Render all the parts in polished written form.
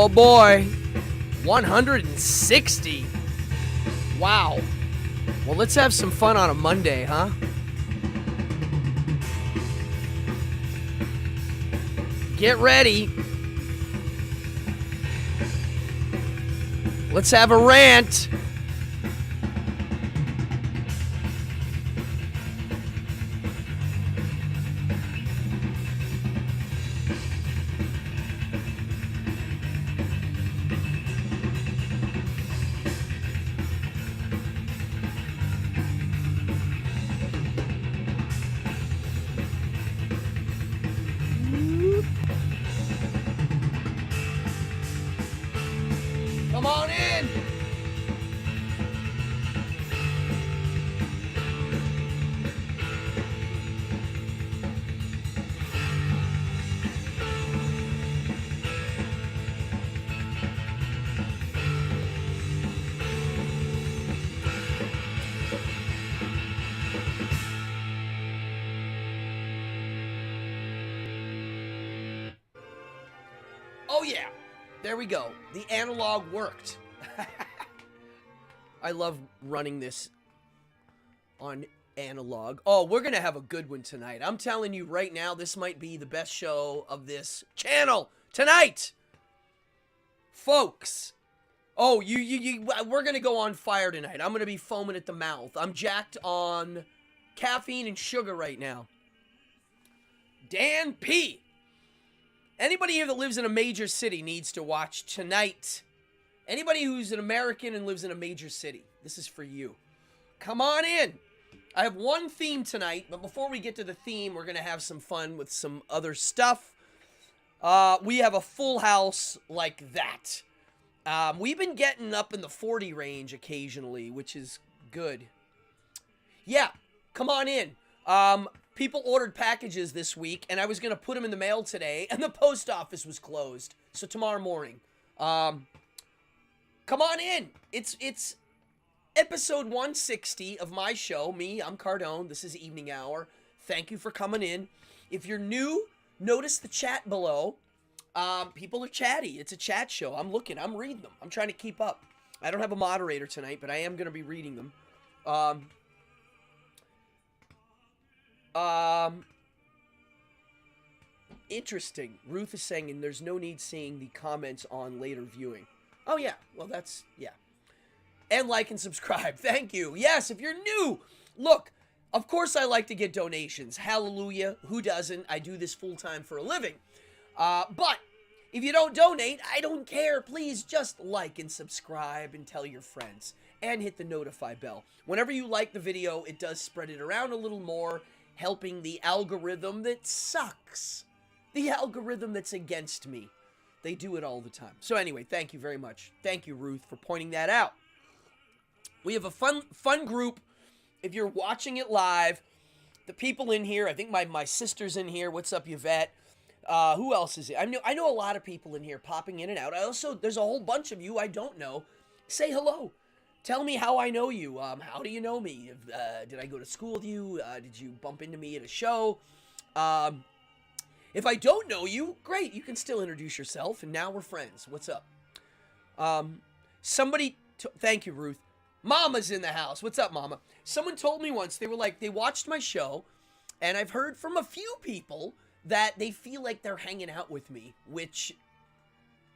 Oh boy. 160. Wow. Well, let's have some fun on a Monday, huh? Get ready. Let's have a rant. Come on in. Oh yeah, there we go. The analog worked. I love running this on analog. Oh, we're gonna have a good one tonight. I'm telling you right now, this might be the best show of this channel tonight, folks. Oh, we're gonna go on fire tonight. I'm gonna be foaming at the mouth. I'm jacked on caffeine and sugar right now. Dan P. Anybody here that lives in a major city needs to watch tonight. Anybody who's an American and lives in a major city, this is for you. Come on in. I have one theme tonight, but before we get to the theme, we're going to have some fun with some other stuff. We have a full house like that. We've been getting up in the 40 range occasionally, which is good. Yeah, come on in. People ordered packages this week, and I was going to put them in the mail today, and the post office was closed. So tomorrow morning. Come on in. It's episode 160 of my show. Me, I'm Cardone. This is Evening Hour. Thank you for coming in. If you're new, notice the chat below. People are chatty. It's a chat show. I'm looking. I'm reading them. I'm trying to keep up. I don't have a moderator tonight, but I am going to be reading them. Interesting. Ruth is saying, and there's no need seeing the comments on later viewing. Oh, yeah. Well, that's, yeah. And like and subscribe. Thank you. Yes, if you're new, look, of course I like to get donations. Hallelujah. Who doesn't? I do this full time for a living. But if you don't donate, I don't care. Please just like and subscribe and tell your friends. And hit the notify bell. Whenever you like the video, it does spread it around a little more, helping the algorithm that sucks. The algorithm that's against me. They do it all the time. So anyway, thank you very much. Thank you, Ruth, for pointing that out. We have a fun group. If you're watching it live, the people in here, I think my sister's in here. What's up, Yvette? Who else is it? I know a lot of people in here popping in and out. There's a whole bunch of you I don't know. Say hello. Tell me how I know you. How do you know me? Did I go to school with you? Did you bump into me at a show? If I don't know you, great. You can still introduce yourself, and now we're friends. What's up? Thank you, Ruth. Mama's in the house. What's up, Mama? Someone told me once, they were like, they watched my show, and I've heard from a few people that they feel like they're hanging out with me, which,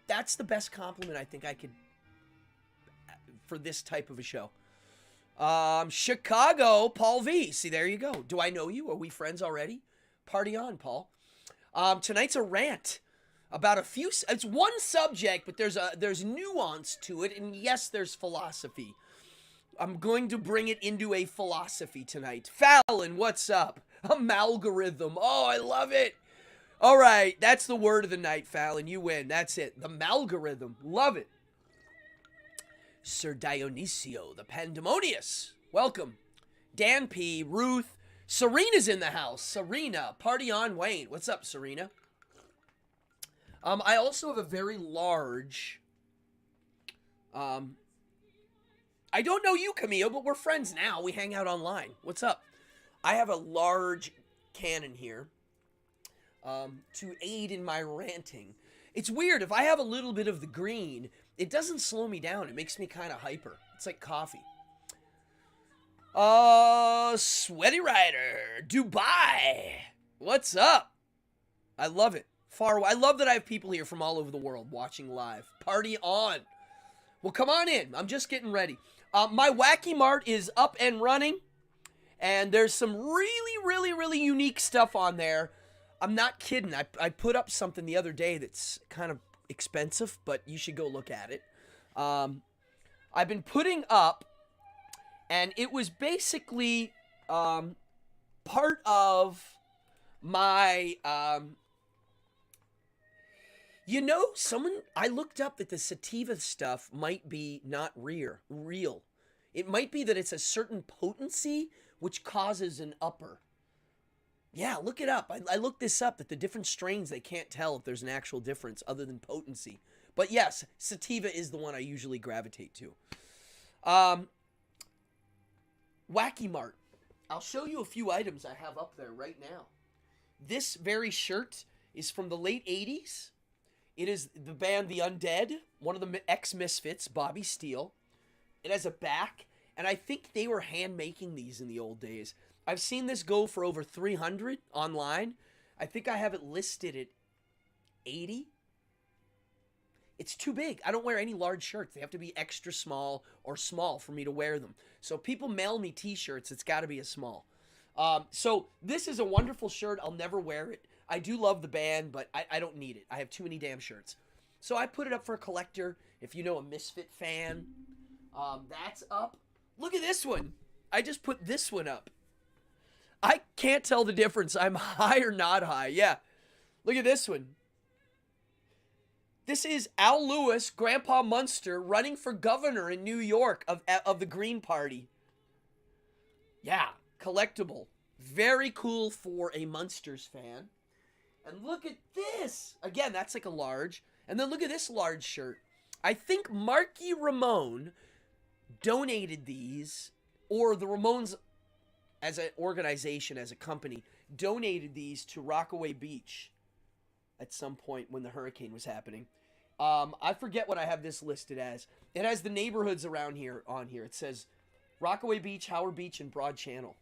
that's the best compliment I think I could, for this type of a show. Chicago, Paul V. See, there you go. Do I know you? Are we friends already? Party on, Paul. Tonight's a rant about it's one subject, but there's nuance to it, and yes, there's philosophy. I'm going to bring it into a philosophy tonight. Fallon, what's up? Amalgorithm. Oh, I love it. All right, that's the word of the night, Fallon. You win. That's it. The Malgorithm. Love it. Sir Dionysio, the Pandemonious. Welcome. Dan P, Ruth. Serena's in the house. Serena, party on, Wayne. What's up, Serena? I also have a very large, I don't know you, Camille, but we're friends now. We hang out online. What's up? I have a large cannon here, to aid in my ranting. It's weird. If I have a little bit of the green, it doesn't slow me down. It makes me kind of hyper. It's like coffee. Sweaty Rider, Dubai. What's up? I love it. Far away. I love that I have people here from all over the world watching live. Party on. Well, come on in. I'm just getting ready. My Wacky Mart is up and running. And there's some really unique stuff on there. I'm not kidding. I put up something the other day that's kind of expensive, but you should go look at it. I've been putting up, and it was basically part of my... I looked up that the sativa stuff might be not real. It might be that it's a certain potency which causes an upper. Yeah, look it up. I looked this up, that the different strains, they can't tell if there's an actual difference other than potency. But yes, sativa is the one I usually gravitate to. Wacky Mart. I'll show you a few items I have up there right now. This very shirt is from the late 80s. It is the band The Undead, one of the ex-Misfits, Bobby Steele. It has a back, and I think they were hand-making these in the old days. I've seen this go for over 300 online. I think I have it listed at 80. It's too big. I don't wear any large shirts. They have to be extra small or small for me to wear them. So people mail me t-shirts. It's got to be a small. So this is a wonderful shirt. I'll never wear it. I do love the band, but I don't need it. I have too many damn shirts. So I put it up for a collector. If you know a Misfit fan, that's up. Look at this one. I just put this one up. I can't tell the difference. I'm high or not high. Yeah. Look at this one. This is Al Lewis, Grandpa Munster, running for governor in New York of the Green Party. Yeah. Collectible. Very cool for a Munsters fan. And look at this. Again, that's like a large. And then look at this large shirt. I think Marky Ramone donated these, or the Ramones as an organization, as a company, donated these to Rockaway Beach at some point when the hurricane was happening. I forget what I have this listed as. It has the neighborhoods around here on here. It says Rockaway Beach, Howard Beach, and Broad Channel.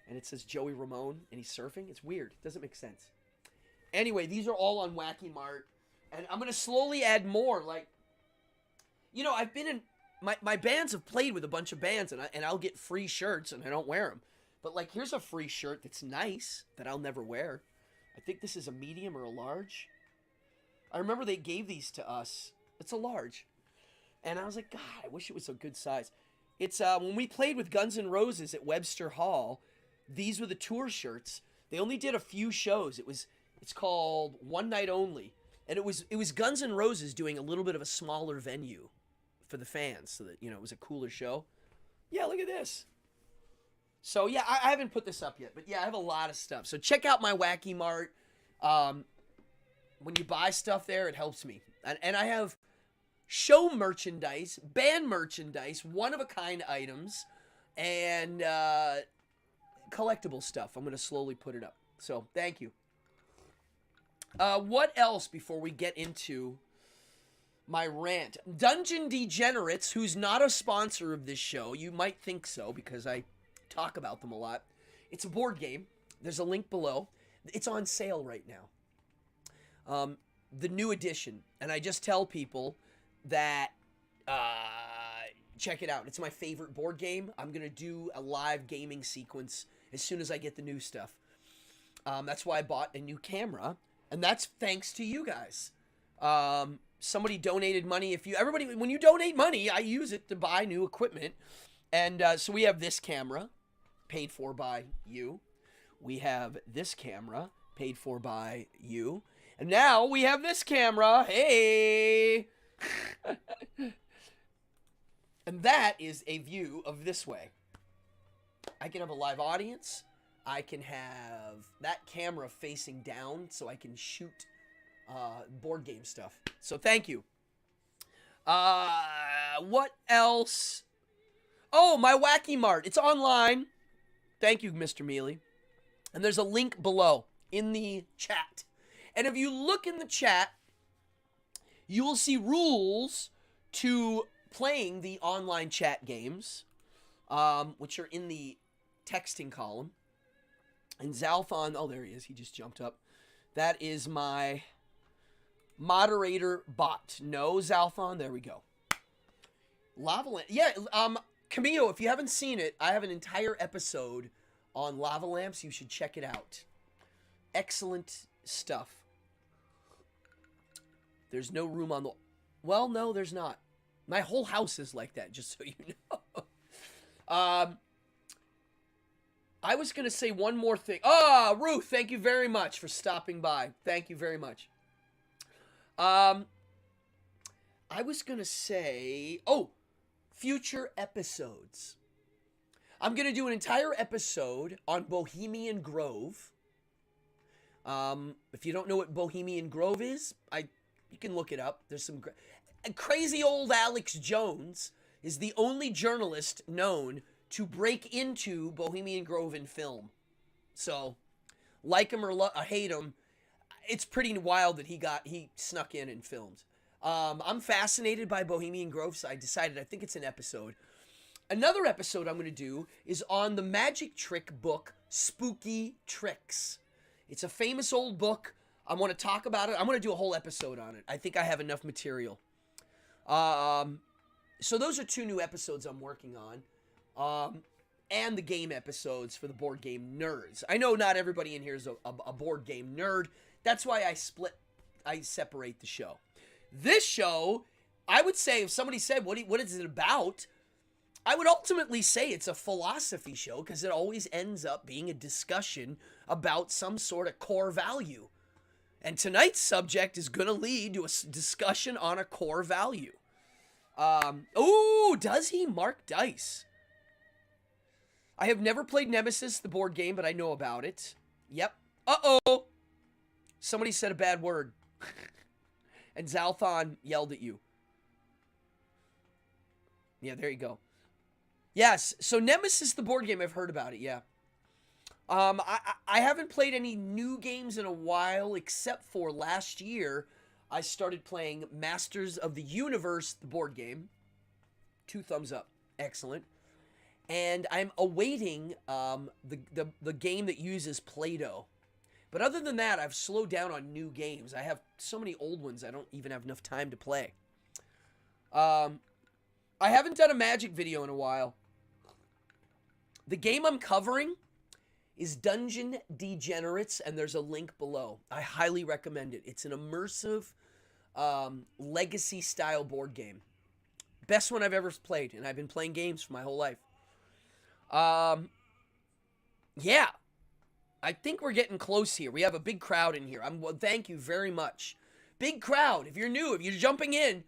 And it says Joey Ramone, and he's surfing. It's weird. It doesn't make sense. Anyway, these are all on Wacky Mart. And I'm going to slowly add more. Like, you know, I've been in... My bands have played with a bunch of bands, and I'll get free shirts, and I don't wear them. But, like, here's a free shirt that's nice that I'll never wear. I think this is a medium or a large. I remember they gave these to us. It's a large. And I was like, God, I wish it was a good size. It's when we played with Guns N' Roses at Webster Hall, these were the tour shirts. They only did a few shows. It's called One Night Only. And it was Guns N' Roses doing a little bit of a smaller venue for the fans so that, you know, it was a cooler show. Yeah, look at this. So, yeah, I haven't put this up yet. But, yeah, I have a lot of stuff. So, check out my Wacky Mart. When you buy stuff there, it helps me. And I have show merchandise, band merchandise, one-of-a-kind items, and collectible stuff. I'm going to slowly put it up. So, thank you. What else before we get into my rant? Dungeon Degenerates, who's not a sponsor of this show. You might think so because I talk about them a lot. It's a board game. There's a link below. It's on sale right now. The new edition. And I just tell people that check it out. It's my favorite board game. I'm going to do a live gaming sequence as soon as I get the new stuff. That's why I bought a new camera. And that's thanks to you guys. Somebody donated money. When you donate money, I use it to buy new equipment. And so we have this camera, paid for by you. We have this camera, paid for by you. And now we have this camera. Hey! And that is a view of this way. I can have a live audience. I can have that camera facing down so I can shoot board game stuff. So thank you. What else? Oh, my Wacky Mart. It's online. Thank you, Mr. Mealy. And there's a link below in the chat. And if you look in the chat, you will see rules to playing the online chat games, which are in the texting column. And Zalthon, oh, there he is. He just jumped up. That is my moderator bot. No, Zalthon. There we go. Lava Lamp. Yeah, Camille, if you haven't seen it, I have an entire episode on lava lamps. You should check it out. Excellent stuff. There's no room on the... Well, no, there's not. My whole house is like that, just so you know. I was going to say one more thing. Ah, Ruth, thank you very much for stopping by. Thank you very much. I was going to say... Oh, future episodes. I'm going to do an entire episode on Bohemian Grove. If you don't know what Bohemian Grove is, you can look it up. There's some... Crazy old Alex Jones is the only journalist known to break into Bohemian Grove in film. So, like him or hate him, it's pretty wild that he snuck in and filmed. I'm fascinated by Bohemian Grove, so I decided I think it's an episode. Another episode I'm going to do is on the magic trick book, Spooky Tricks. It's a famous old book. I want to talk about it. I'm going to do a whole episode on it. I think I have enough material. So those are 2 new episodes I'm working on. And the game episodes for the board game nerds. I know not everybody in here is a board game nerd. That's why I separate the show. This show, I would say, if somebody said, what is it about? I would ultimately say it's a philosophy show, because it always ends up being a discussion about some sort of core value. And tonight's subject is going to lead to a discussion on a core value. Oh, does he? Mark Dice. I have never played Nemesis, the board game, but I know about it. Yep. Uh-oh. Somebody said a bad word. And Zalthon yelled at you. Yeah, there you go. Yes, so Nemesis, the board game, I've heard about it, yeah. I haven't played any new games in a while, except for last year, I started playing Masters of the Universe, the board game. 2 thumbs up. Excellent. And I'm awaiting the game that uses Play-Doh. But other than that, I've slowed down on new games. I have so many old ones I don't even have enough time to play. I haven't done a Magic video in a while. The game I'm covering is Dungeon Degenerates, and there's a link below. I highly recommend it. It's an immersive, legacy-style board game. Best one I've ever played, and I've been playing games for my whole life. Yeah. I think we're getting close here. We have a big crowd in here. Well, thank you very much. Big crowd. If you're new, if you're jumping in,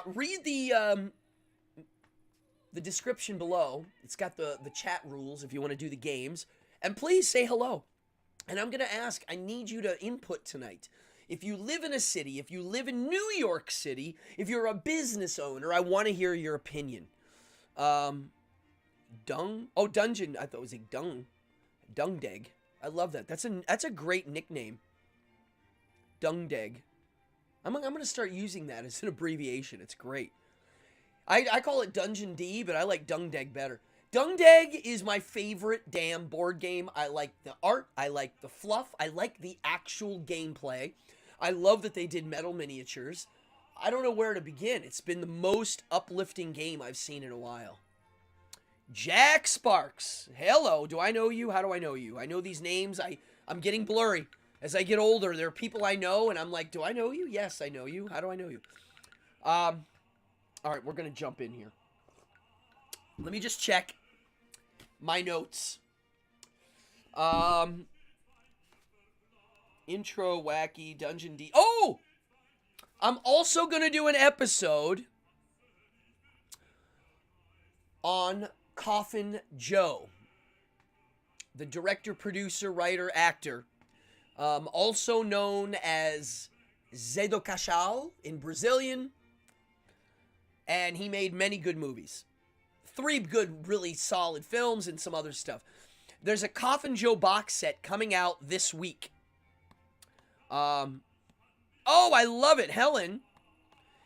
read the description below. It's got the chat rules if you want to do the games. And please say hello. And I'm going to ask, I need you to input tonight. If you live in a city, if you live in New York City, if you're a business owner, I want to hear your opinion. Dung? Oh, Dungeon. I thought it was a Dung. Dungdeg. I love that. That's a great nickname. Dungdeg. I'm going to start using that as an abbreviation. It's great. I call it Dungeon D, but I like Dungdeg better. Dungdeg is my favorite damn board game. I like the art. I like the fluff. I like the actual gameplay. I love that they did metal miniatures. I don't know where to begin. It's been the most uplifting game I've seen in a while. Jack Sparks. Hello. Do I know you? How do I know you? I know these names. I'm getting blurry. As I get older, there are people I know, and I'm like, do I know you? Yes, I know you. How do I know you? All right, we're going to jump in here. Let me just check my notes. Intro, Wacky, Dungeon D. Oh! I'm also going to do an episode on Coffin Joe, the director, producer, writer, actor, also known as Zé do Caixão in Brazilian, and he made many good movies. 3 good, really solid films and some other stuff. There's a Coffin Joe box set coming out this week. Oh, I love it, Helen.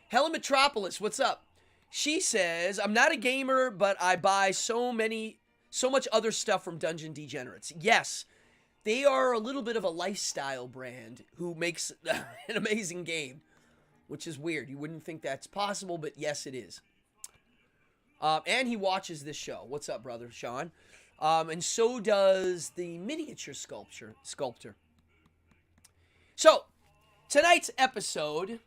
Helen Metropolis, what's up? She says, I'm not a gamer, but I buy so much other stuff from Dungeon Degenerates. Yes, they are a little bit of a lifestyle brand who makes an amazing game, which is weird. You wouldn't think that's possible, but yes, it is. And he watches this show. What's up, brother, Sean? And so does the miniature sculptor. So, tonight's episode,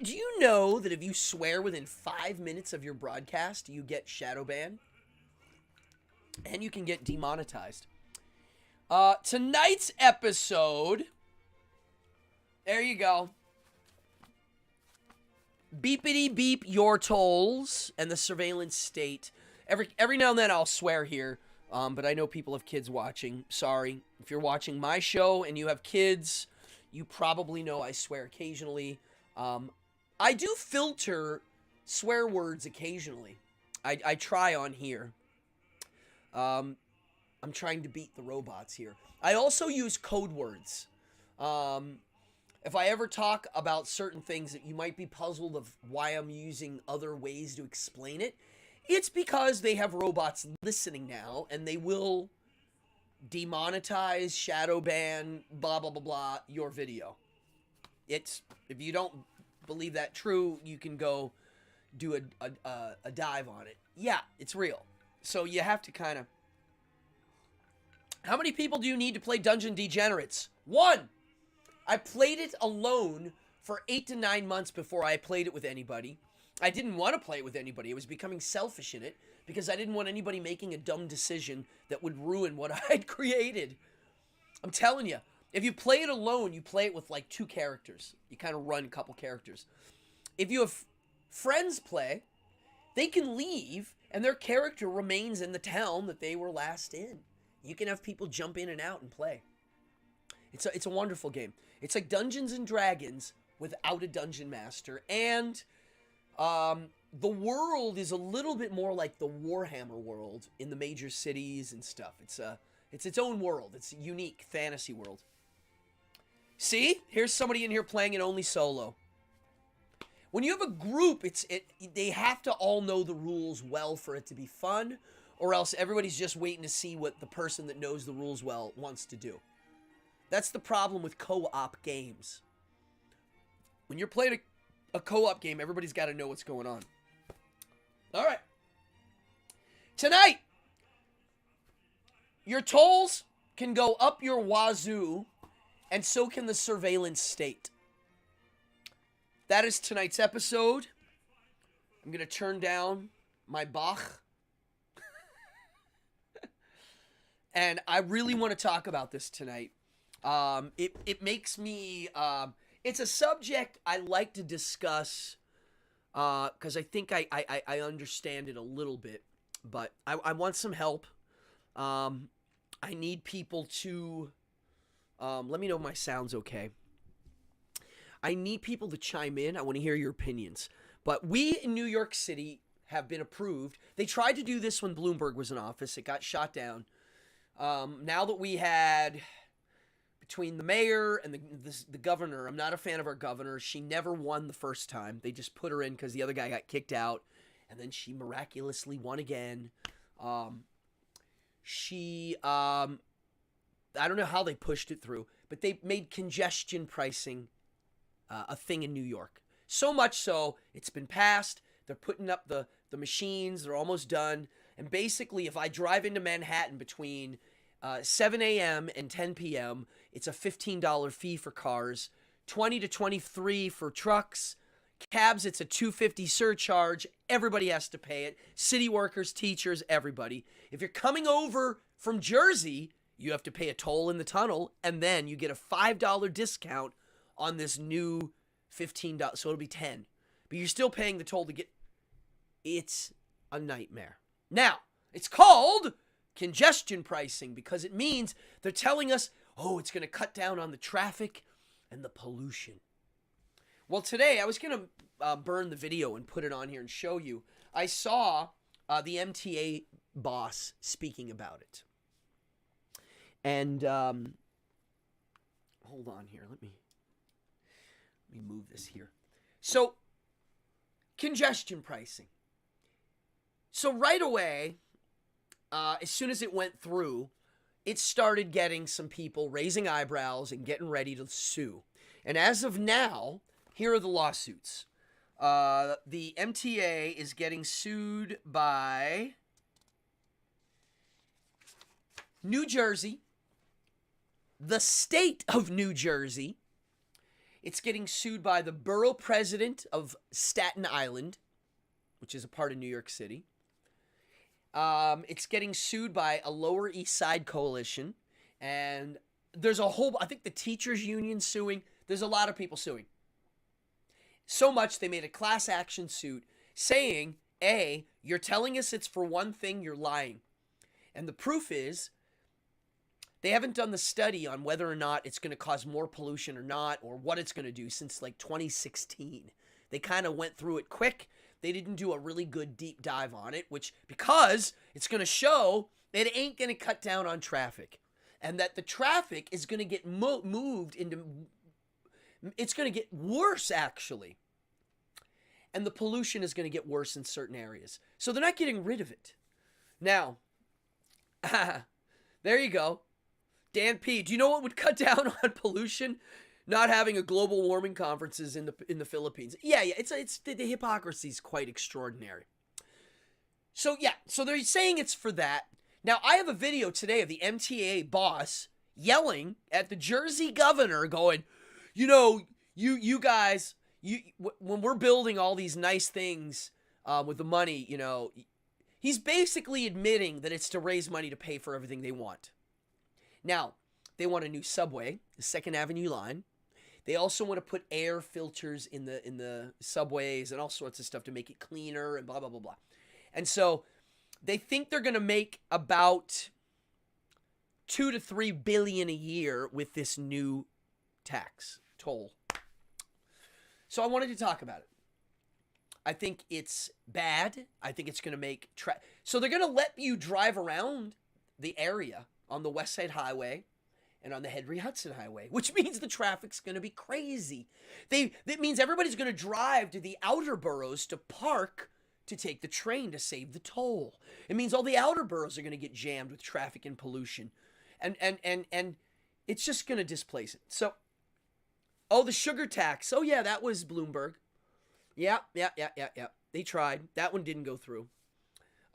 do you know that if you swear within 5 minutes of your broadcast, you get shadow banned? And you can get demonetized. Tonight's episode, there you go. Beepity beep your tolls and the surveillance state. Every now and then I'll swear here, but I know people have kids watching. Sorry. If you're watching my show and you have kids, you probably know I swear occasionally. I do filter swear words occasionally. I try on here. I'm trying to beat the robots here. I also use code words. If I ever talk about certain things that you might be puzzled of why I'm using other ways to explain it, it's because they have robots listening now, and they will demonetize, shadow ban, blah, blah, blah, blah, your video. If you don't believe that true, you can go do a dive on it. Yeah, it's real. So you have to kind of... How many people do you need to play Dungeon Degenerates? 1! I played it alone for 8 to 9 months before I played it with anybody. I didn't want to play it with anybody. I was becoming selfish in it because I didn't want anybody making a dumb decision that would ruin what I had created. I'm telling you, if you play it alone, you play it with like 2 characters. You kind of run a couple characters. If you have friends play, they can leave and their character remains in the town that they were last in. You can have people jump in and out and play. It's a wonderful game. It's like Dungeons and Dragons without a dungeon master, and the world is a little bit more like the Warhammer world in the major cities and stuff. It's its own world. It's a unique fantasy world. See, here's somebody in here playing it only solo. When you have a group, they have to all know the rules well for it to be fun, or else everybody's just waiting to see what the person that knows the rules well wants to do. That's the problem with co-op games. When you're playing a co-op game, everybody's got to know what's going on. All right. Tonight, your tolls can go up your wazoo, and so can the surveillance state. That is tonight's episode. I'm going to turn down my Bach. And I really want to talk about this tonight. It makes me, it's a subject I like to discuss, because I think I understand it a little bit, but I want some help. I need people to, let me know if my sound's okay. I need people to chime in. I want to hear your opinions. But we in New York City have been approved. They tried to do this when Bloomberg was in office. It got shot down. Now that we had... Between the mayor and the governor, I'm not a fan of our governor. She never won the first time. They just put her in because the other guy got kicked out. And then she miraculously won again. I don't know how they pushed it through, but they made congestion pricing a thing in New York. So much so, it's been passed. They're putting up the machines. They're almost done. And basically, if I drive into Manhattan between 7 a.m. and 10 p.m., it's a $15 fee for cars, $20 to $23 for trucks. Cabs, it's a $2.50 surcharge. Everybody has to pay it. City workers, teachers, everybody. If you're coming over from Jersey, you have to pay a toll in the tunnel, and then you get a $5 discount on this new $15, so it'll be $10. But you're still paying the toll to get... It's a nightmare. Now, it's called congestion pricing because it means they're telling us, oh, it's going to cut down on the traffic and the pollution. Well, today I was going to burn the video and put it on here and show you. I saw the MTA boss speaking about it. And hold on here. Let me move this here. So congestion pricing. So right away, as soon as it went through, it started getting some people raising eyebrows and getting ready to sue. And as of now, here are the lawsuits. The MTA is getting sued by New Jersey, the state of New Jersey. It's getting sued by the borough president of Staten Island, which is a part of New York City. It's getting sued by a Lower East Side coalition. And there's a whole, I think the teachers union suing. There's a lot of people suing. So much they made a class action suit saying, A, you're telling us it's for one thing, you're lying. And the proof is, they haven't done the study on whether or not it's going to cause more pollution or not, or what it's going to do since like 2016. They kind of went through it quick. They didn't do a really good deep dive on it, because it's going to show that it ain't going to cut down on traffic. And that the traffic is going to get moved into, it's going to get worse actually. And the pollution is going to get worse in certain areas. So they're not getting rid of it. Now, there you go. Dan P., do you know what would cut down on pollution? Not having a global warming conferences in the Philippines. Yeah, it's the hypocrisy is quite extraordinary. So they're saying it's for that. Now, I have a video today of the MTA boss yelling at the Jersey governor going, you guys, when we're building all these nice things with the money, he's basically admitting that it's to raise money to pay for everything they want. Now, they want a new subway, the 2nd Avenue line. They also want to put air filters in the subways and all sorts of stuff to make it cleaner and blah, blah, blah, blah. And so they think they're going to make about $2 to $3 billion a year with this new tax toll. So I wanted to talk about it. I think it's bad. I think it's going to make so they're going to let you drive around the area on the West Side Highway and on the Henry Hudson Highway, which means the traffic's going to be crazy. That means everybody's going to drive to the outer boroughs to park to take the train to save the toll. It means all the outer boroughs are going to get jammed with traffic and pollution. And it's just going to displace it. So, the sugar tax. Oh, yeah, that was Bloomberg. Yeah. They tried. That one didn't go through.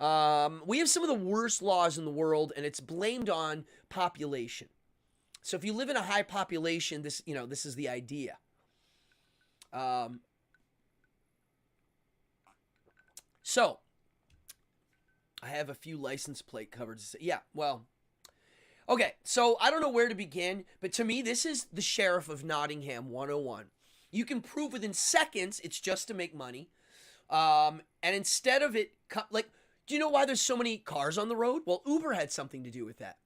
We have some of the worst laws in the world, and it's blamed on population. So if you live in a high population, this is the idea. So I have a few license plate covers. Yeah, well, okay. So I don't know where to begin, but to me, this is the Sheriff of Nottingham 101. You can prove within seconds it's just to make money. And instead of it, do you know why there's so many cars on the road? Well, Uber had something to do with that,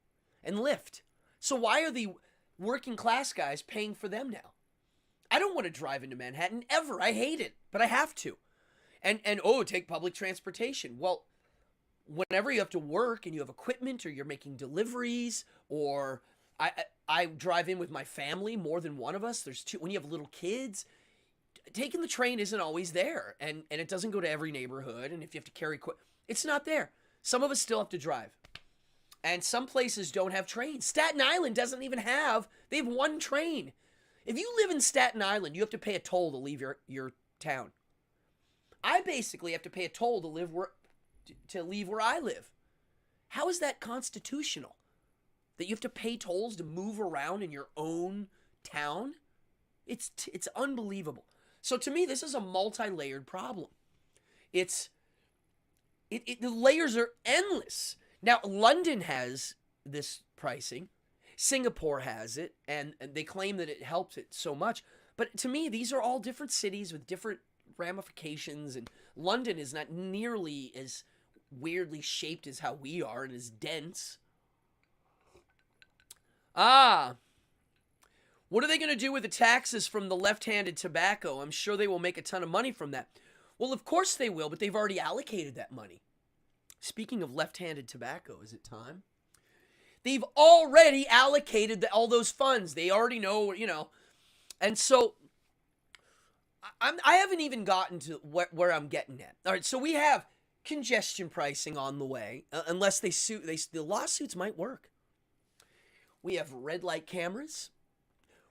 and Lyft. So why are the working class guys paying for them now? I don't want to drive into Manhattan ever. I hate it, but I have to. And take public transportation. Well, whenever you have to work and you have equipment or you're making deliveries, or I drive in with my family, more than one of us. There's two. When you have little kids, taking the train isn't always there, and it doesn't go to every neighborhood. And if you have to carry it's not there. Some of us still have to drive. And some places don't have trains. Staten Island doesn't even they have one train. If you live in Staten Island, you have to pay a toll to leave your town. I basically have to pay a toll to leave where I live. How is that constitutional? That you have to pay tolls to move around in your own town? It's unbelievable. So to me, this is a multi-layered problem. The layers are endless. Now, London has this pricing. Singapore has it, and they claim that it helps it so much. But to me, these are all different cities with different ramifications, and London is not nearly as weirdly shaped as how we are and as dense. What are they going to do with the taxes from the left-handed tobacco? I'm sure they will make a ton of money from that. Well, of course they will, but they've already allocated that money. Speaking of left-handed tobacco, is it time? They've already allocated all those funds. They already know, And so I haven't even gotten to where I'm getting at. All right, so we have congestion pricing on the way, unless they sue. The lawsuits might work. We have red light cameras.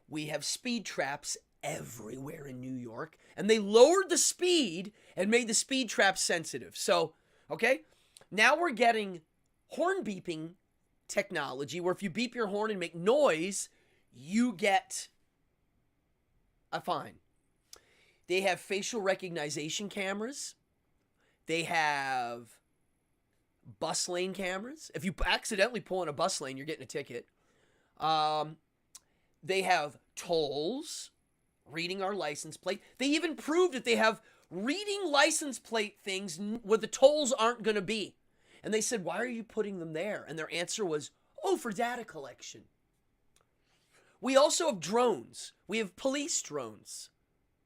We have speed traps everywhere in New York, and they lowered the speed and made the speed trap sensitive. So, okay, now we're getting horn beeping technology where if you beep your horn and make noise, you get a fine. They have facial recognition cameras. They have bus lane cameras. If you accidentally pull in a bus lane, you're getting a ticket. They have tolls, reading our license plate. They even proved that they have reading license plate things where the tolls aren't going to be. And they said, why are you putting them there? And their answer was, oh, for data collection. We also have drones. We have police drones,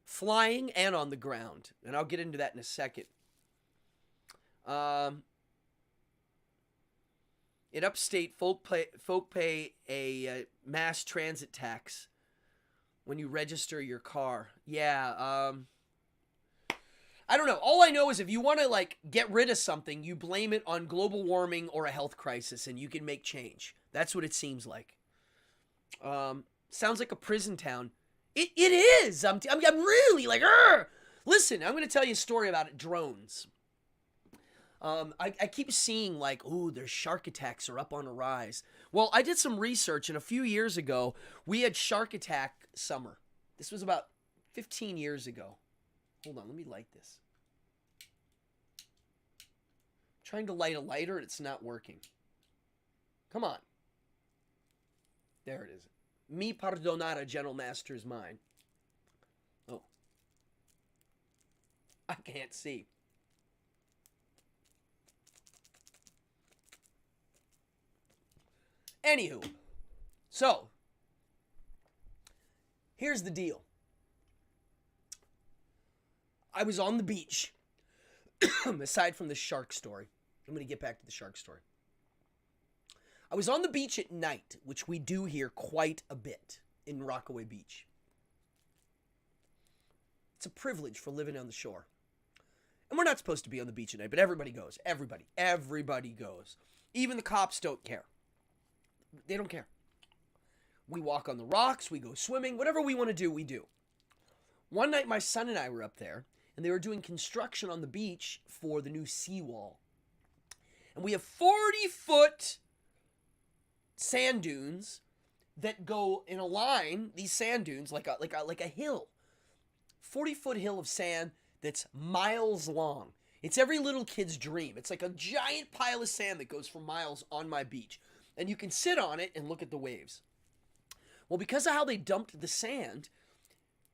flying and on the ground. And I'll get into that in a second. In upstate, folk pay a mass transit tax when you register your car. Yeah, I don't know. All I know is if you want to, like, get rid of something, you blame it on global warming or a health crisis, and you can make change. That's what it seems like. Sounds like a prison town. It is! I'm really like, Argh! Listen, I'm going to tell you a story about it. Drones. I keep seeing like, ooh, there's shark attacks are up on a rise. Well, I did some research, and a few years ago, we had shark attack summer. This was about 15 years ago. Hold on, let me light this. I'm trying to light a lighter, and it's not working. Come on. There it is. Mi perdonare, gentle master's mine. Oh. I can't see. Anywho, so, here's the deal. I was on the beach, aside from the shark story. I'm going to get back to the shark story. I was on the beach at night, which we do here quite a bit in Rockaway Beach. It's a privilege for living on the shore. And we're not supposed to be on the beach at night, but everybody goes. Everybody goes. Even the cops don't care. They don't care. We walk on the rocks, we go swimming, whatever we want to do, we do. One night, my son and I were up there, and they were doing construction on the beach for the new seawall. And we have 40-foot sand dunes that go in a line, these sand dunes, like a hill. 40-foot hill of sand that's miles long. It's every little kid's dream. It's like a giant pile of sand that goes for miles on my beach. And you can sit on it and look at the waves. Well, because of how they dumped the sand,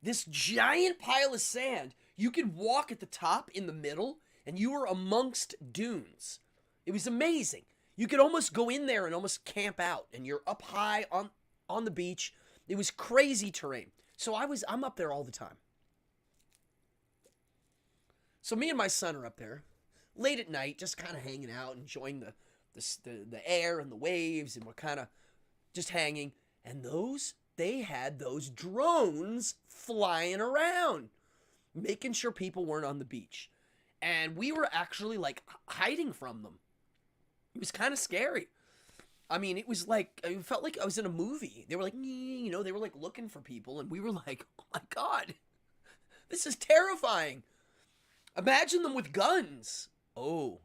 this giant pile of sand, you could walk at the top in the middle, and you were amongst dunes. It was amazing. You could almost go in there and almost camp out, and you're up high on the beach. It was crazy terrain. So I'm up there all the time. So me and my son are up there, late at night, just kind of hanging out, enjoying the air and the waves, and we're kind of just hanging. And they had those drones flying around, making sure people weren't on the beach. And we were actually like hiding from them. It was kind of scary. I mean, it was like, it felt like I was in a movie. They were like, they were like looking for people, and we were like, oh my God, this is terrifying. Imagine them with guns. Oh.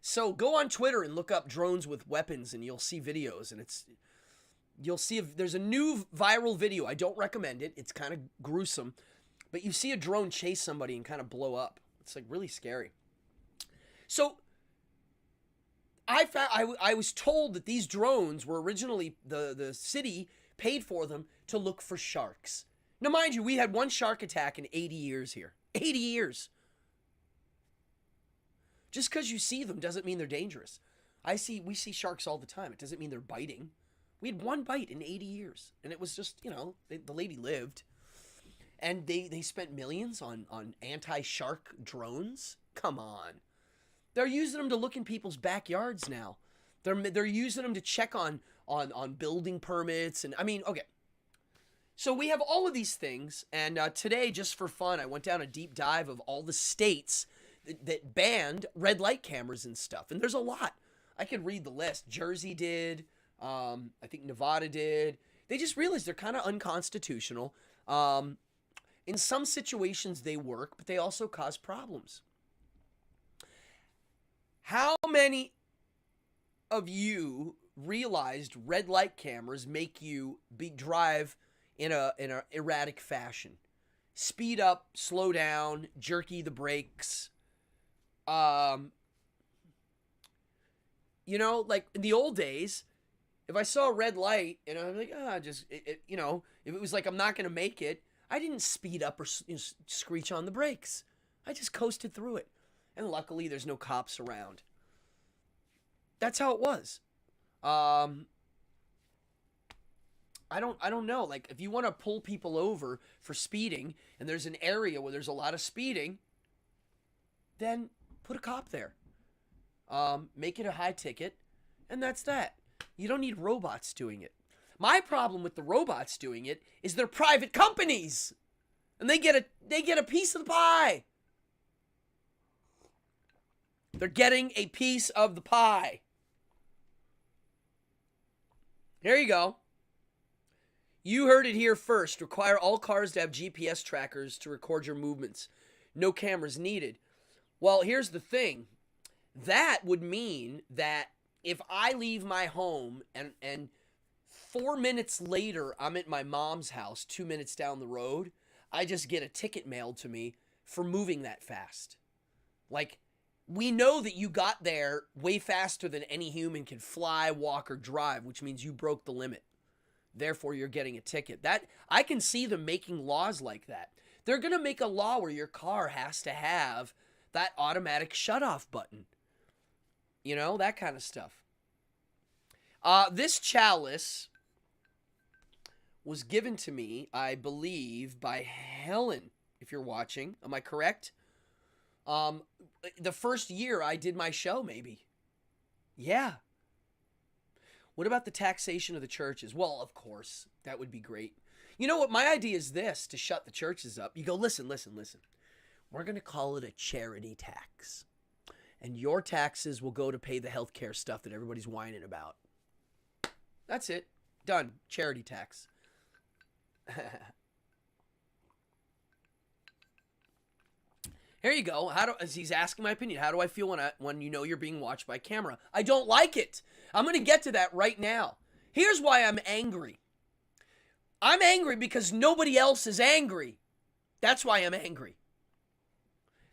So go on Twitter and look up drones with weapons, and you'll see videos, and you'll see if there's a new viral video. I don't recommend it. It's kind of gruesome, but you see a drone chase somebody and kind of blow up. It's like really scary. So I was told that these drones were originally, the city paid for them to look for sharks. Now, mind you, we had one shark attack in 80 years here. 80 years. Just because you see them doesn't mean they're dangerous. We see sharks all the time. It doesn't mean they're biting. We had one bite in 80 years. And it was just, the lady lived. And they spent millions on anti-shark drones. Come on. They're using them to look in people's backyards now. They're using them to check on building permits. And I mean, okay. So we have all of these things, and today, just for fun, I went down a deep dive of all the states that banned red light cameras and stuff, and there's a lot. I could read the list. Jersey did, I think Nevada did. They just realized they're kind of unconstitutional. In some situations they work, but they also cause problems. How many of you realized red light cameras make you drive in a erratic fashion? Speed up, slow down, jerky the brakes. You know, like in the old days, if I saw a red light and I'm like, you know, if it was like I'm not going to make it, I didn't speed up or screech on the brakes. I just coasted through it. And luckily there's no cops around. That's how it was. I don't know. Like, if you want to pull people over for speeding and there's an area where there's a lot of speeding, then put a cop there. Make it a high ticket, and that's that. You don't need robots doing it. My problem with the robots doing it is they're private companies, and they get a piece of the pie. They're getting a piece of the pie. There you go. You heard it here first. Require all cars to have GPS trackers to record your movements. No cameras needed. Well, here's the thing. That would mean that if I leave my home and 4 minutes later I'm at my mom's house 2 minutes down the road, I just get a ticket mailed to me for moving that fast. Like, we know that you got there way faster than any human can fly, walk, or drive, which means you broke the limit. Therefore, you're getting a ticket. That I can see them making laws like that. They're going to make a law where your car has to have that automatic shutoff button. You know, that kind of stuff. This chalice was given to me, I believe, by Helen, if you're watching. Am I correct? The first year I did my show, maybe. Yeah. What about the taxation of the churches? Well, of course, that would be great. You know what? My idea is this, to shut the churches up. You go, listen. We're going to call it a charity tax. And your taxes will go to pay the healthcare stuff that everybody's whining about. That's it. Done. Charity tax. Here you go. As he's asking my opinion, how do I feel when you know you're being watched by camera? I don't like it. I'm going to get to that right now. Here's why I'm angry. I'm angry because nobody else is angry. That's why I'm angry.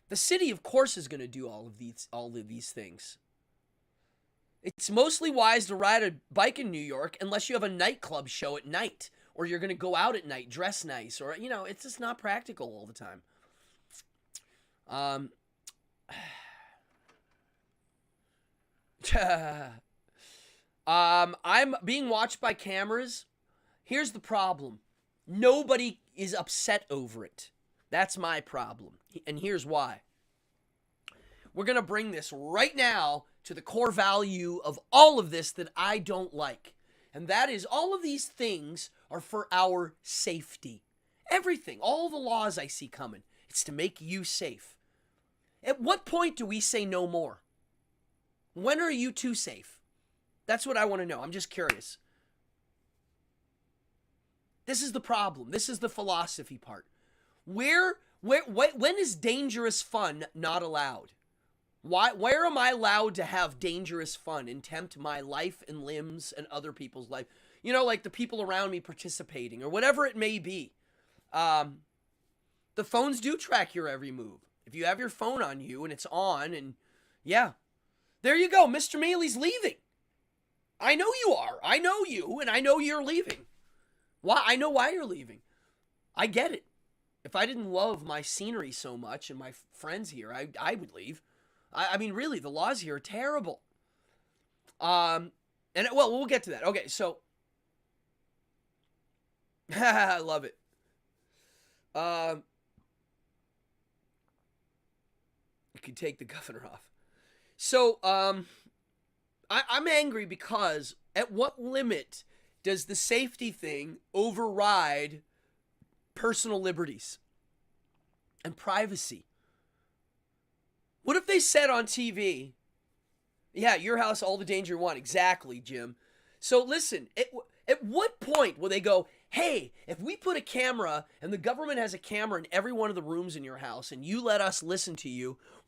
The city, of course, is going to do all of these things. It's mostly wise to ride a bike in New York unless you have a nightclub show at night, or you're going to go out at night, dress nice, or, you know, it's just not practical all the time. I'm being watched by cameras. Here's the problem. Nobody is upset over it. That's my problem. And here's why. We're going to bring this right now to the core value of all of this that I don't like. And that is, all of these things are for our safety. Everything, all the laws I see coming, it's to make you safe. At what point do we say no more? When are you too safe? That's what I want to know. I'm just curious. This is the problem. This is the philosophy part. When is dangerous fun not allowed? Where am I allowed to have dangerous fun and tempt my life and limbs and other people's life? You know, like the people around me participating or whatever it may be. The phones do track your every move. If you have your phone on you and it's on, and yeah, there you go. Mr. Mealy's leaving. I know you are. I know you, and I know you're leaving. Why? I know why you're leaving. I get it. If I didn't love my scenery so much and my friends here, I would leave. I mean, really, the laws here are terrible. Well, we'll get to that. Okay, so I love it. You can take the governor off. So, I'm angry because at what limit does the safety thing override personal liberties and privacy? What if they said on TV, yeah, your house, all the danger you want. Exactly, Jim. So listen, at what point will they go, hey, if we put a camera and the government has a camera in every one of the rooms in your house and you let us listen to you,